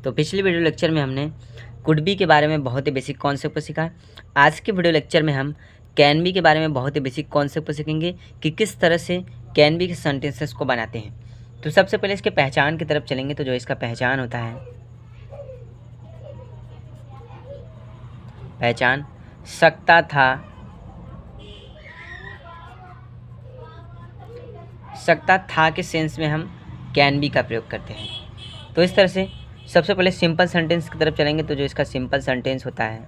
तो पिछले video lecture में हमने कुड बी के बारे में बहुत ही बेसिक कॉन्सेप्ट को सीखा। आज के वीडियो लेक्चर में हम कैन बी के बारे में बहुत ही बेसिक कॉन्सेप्ट को सीखेंगे कि किस तरह से कैन बी के सेंटेंसेस को बनाते हैं। तो सबसे पहले इसके पहचान की तरफ चलेंगे। तो जो इसका पहचान होता है, पहचान सकता था के सेंस में हम कैन बी का प्रयोग करते हैं। तो इस तरह से सबसे पहले सिंपल सेंटेंस की तरफ चलेंगे। तो जो इसका सिंपल सेंटेंस होता है,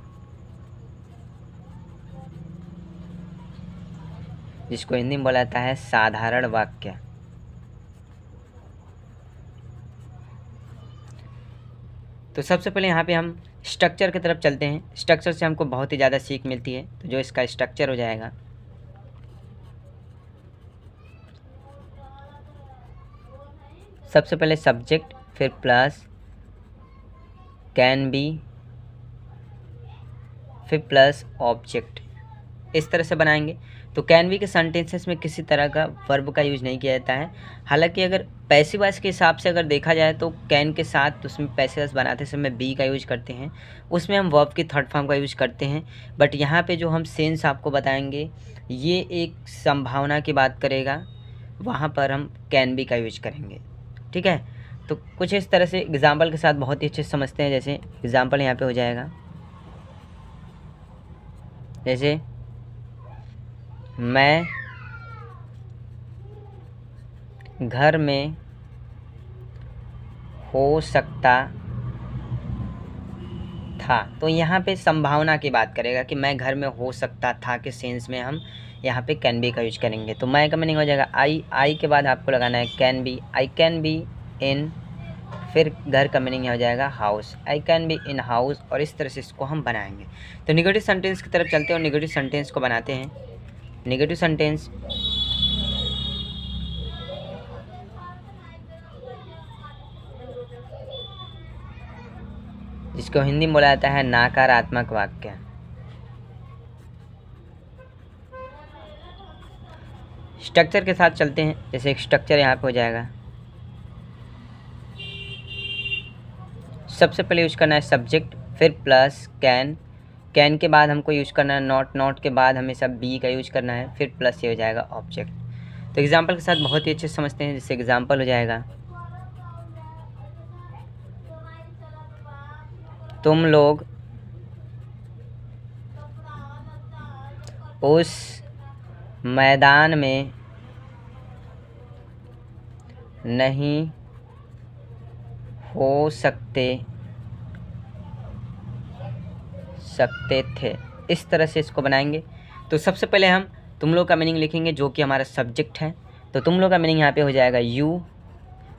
जिसको हिंदी में बोला जाता है साधारण वाक्य। तो सबसे पहले यहाँ पे हम स्ट्रक्चर की तरफ चलते हैं। स्ट्रक्चर से हमको बहुत ही ज़्यादा सीख मिलती है। तो जो इसका स्ट्रक्चर हो जाएगा, सबसे पहले सब्जेक्ट, फिर प्लस कैन बी, फिर प्लस ऑब्जेक्ट, इस तरह से बनाएंगे। तो कैन बी के सेंटेंसेस में किसी तरह का वर्ब का यूज नहीं किया जाता है। हालांकि अगर पैसिव वॉइस के हिसाब से अगर देखा जाए तो कैन के साथ उसमें पैसिव वॉइस बनाते समय बी का यूज करते हैं, उसमें हम वर्ब की थर्ड फॉर्म का यूज करते हैं। बट यहाँ पे जो हम सेंस आपको बताएंगे ये एक संभावना की बात करेगा, वहाँ पर हम कैन बी का यूज करेंगे। ठीक है, तो कुछ इस तरह से एग्जाम्पल के साथ बहुत ही अच्छे से समझते हैं। जैसे एग्जाम्पल यहाँ पे हो जाएगा, जैसे मैं घर में हो सकता था। तो यहाँ पे संभावना की बात करेगा कि मैं घर में हो सकता था के सेंस में हम यहाँ पे कैन बी का यूज करेंगे। तो मैं का मीनिंग हो जाएगा आई के बाद आपको लगाना है can be. I can be in, फिर घर का मीनिंग हो जाएगा house. I can be in house. और इस तरह से इसको हम बनाएंगे। तो नेगेटिव सेंटेंस की तरफ चलते हैं और नेगेटिव सेंटेंस को बनाते हैं। नेगेटिव सेंटेंस जिसको हिंदी में बोला जाता है नकारात्मक वाक्य। स्ट्रक्चर के साथ चलते हैं। जैसे एक स्ट्रक्चर यहाँ पे हो जाएगा, सबसे पहले यूज करना है सब्जेक्ट, फिर प्लस कैन। कैन के बाद हमको यूज करना है नॉट। नॉट के बाद हमेशा बी का यूज करना है, फिर प्लस ये हो जाएगा ऑब्जेक्ट। तो एग्जाम्पल के साथ बहुत ही अच्छे से समझते हैं। जैसे एग्जाम्पल हो जाएगा, तुम लोग उस मैदान में नहीं हो सकते थे। इस तरह से इसको बनाएंगे। तो सबसे पहले हम तुम लोग का मीनिंग लिखेंगे, जो कि हमारा सब्जेक्ट है। तो तुम लोग का मीनिंग यहाँ पे हो जाएगा यू।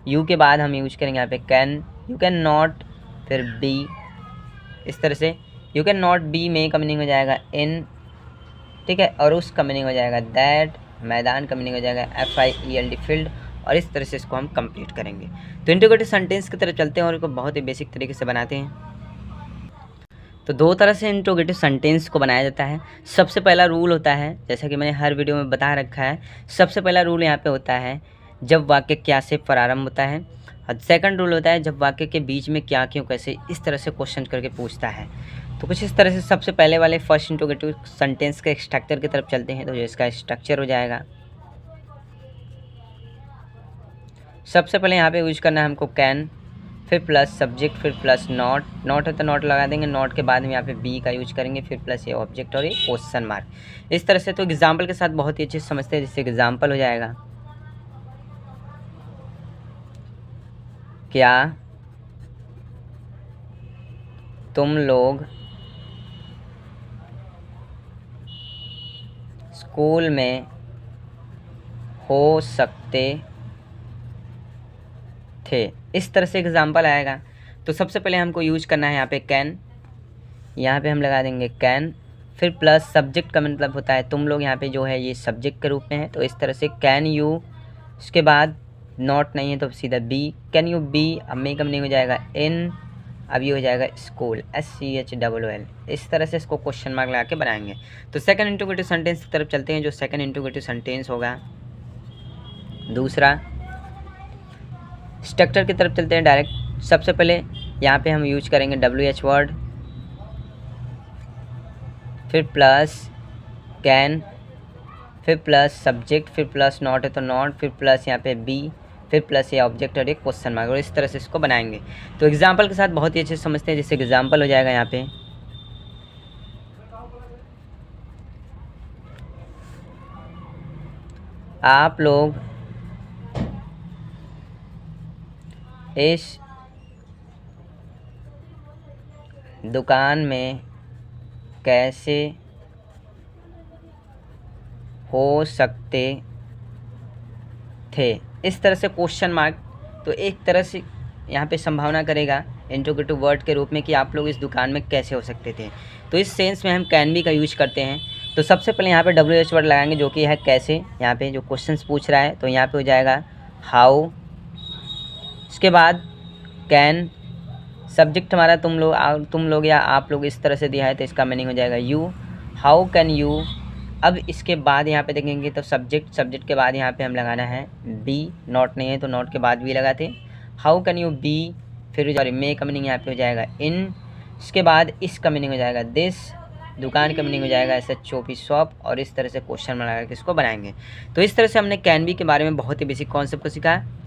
यू के बाद हम यूज करेंगे यहाँ पे कैन, यू कैन नॉट, फिर बी। इस तरह से यू कैन नॉट बी में का मीनिंग हो जाएगा इन। ठीक है, और उसका मीनिंग हो जाएगा दैट। मैदान का मीनिंग हो जाएगा FIELD, फील्ड। और इस तरह से इसको हम कंप्लीट करेंगे। तो इंटीग्रेटिव सेंटेंस की तरफ चलते हैं और इसको बहुत ही बेसिक तरीके से बनाते हैं। तो दो तरह से इंट्रोगेटिव सेंटेंस को बनाया जाता है। सबसे पहला रूल होता है, जैसा कि मैंने हर वीडियो में बता रखा है, सबसे पहला रूल यहाँ पे होता है जब वाक्य क्या से प्रारंभ होता है। और सेकंड रूल होता है जब वाक्य के बीच में क्या, क्यों, कैसे, इस तरह से क्वेश्चन करके पूछता है। तो कुछ इस तरह से सबसे पहले वाले फर्स्ट इंट्रोगेटिव सेंटेंस के स्ट्रक्चर की तरफ चलते हैं। तो जो इसका स्ट्रक्चर हो जाएगा, सबसे पहले यहाँ पे यूज करना है हमको कैन, फिर प्लस सब्जेक्ट, फिर प्लस नॉट। नॉट है तो नॉट लगा देंगे। नॉट के बाद में यहाँ पे बी का यूज करेंगे, फिर प्लस ये ऑब्जेक्ट और ये क्वेश्चन मार्क। इस तरह से तो एग्जाम्पल के साथ बहुत ही अच्छे से समझते हैं। जैसे एग्जाम्पल हो जाएगा, क्या तुम लोग स्कूल में हो सकते थे। इस तरह से एग्जाम्पल आएगा। तो सबसे पहले हमको यूज करना है यहाँ पे कैन। यहाँ पे हम लगा देंगे कैन, फिर प्लस सब्जेक्ट का मतलब होता है तुम लोग, यहाँ पे जो है ये सब्जेक्ट के रूप में है। तो इस तरह से कैन यू, उसके बाद नॉट नहीं है तो सीधा बी, कैन यू बी। अब मे का मीनिंग हो जाएगा इन, अब ये हो जाएगा स्कूल, SCHOOL। इस तरह से इसको क्वेश्चन मार्क लगा के बनाएंगे। तो सेकंड इंट्रोगेटिव सेंटेंस की तरफ चलते हैं। जो सेकंड इंट्रोगेटिव सेंटेंस होगा, दूसरा स्ट्रक्चर की तरफ चलते हैं डायरेक्ट। सबसे पहले यहाँ पे हम यूज करेंगे WH वर्ड, फिर प्लस कैन, फिर प्लस सब्जेक्ट, फिर प्लस नॉट है तो नॉट, फिर प्लस यहाँ पे बी, फिर प्लस ये ऑब्जेक्ट और एक क्वेश्चन मार्क, और इस तरह से इसको बनाएंगे। तो एग्जाम्पल के साथ बहुत ही अच्छे से समझते हैं। जैसे एग्जाम्पल हो जाएगा यहाँ पे आप लोग इस दुकान में कैसे हो सकते थे, इस तरह से क्वेश्चन मार्क। तो एक तरह से यहाँ पे संभावना करेगा इंट्रोगेटिव वर्ड के रूप में कि आप लोग इस दुकान में कैसे हो सकते थे। तो इस सेंस में हम कैन बी का यूज करते हैं। तो सबसे पहले यहाँ पे WH वर्ड लगाएंगे जो कि है कैसे। यहाँ पे जो क्वेश्चंस पूछ रहा है तो यहाँ पे हो जाएगा हाउ। इसके बाद कैन, सब्जेक्ट हमारा तुम लोग या आप लोग इस तरह से दिया है तो इसका मीनिंग हो जाएगा यू। How can you. अब इसके बाद यहाँ पे देखेंगे तो सब्जेक्ट के बाद यहाँ पे हम लगाना है बी, नॉट नहीं है तो नॉट के बाद भी लगाते। हाउ कैन यू बी, फिर सॉरी मे का मीनिंग यहाँ पे हो जाएगा इन। इसके बाद इस का मीनिंग हो जाएगा दिस, दुकान का मीनिंग हो जाएगा SHOP शॉप, और इस तरह से क्वेश्चन बना के इसको बनाएंगे। तो इस तरह से हमने कैन बी के बारे में बहुत ही बेसिक कॉन्सेप्ट को सीखा है।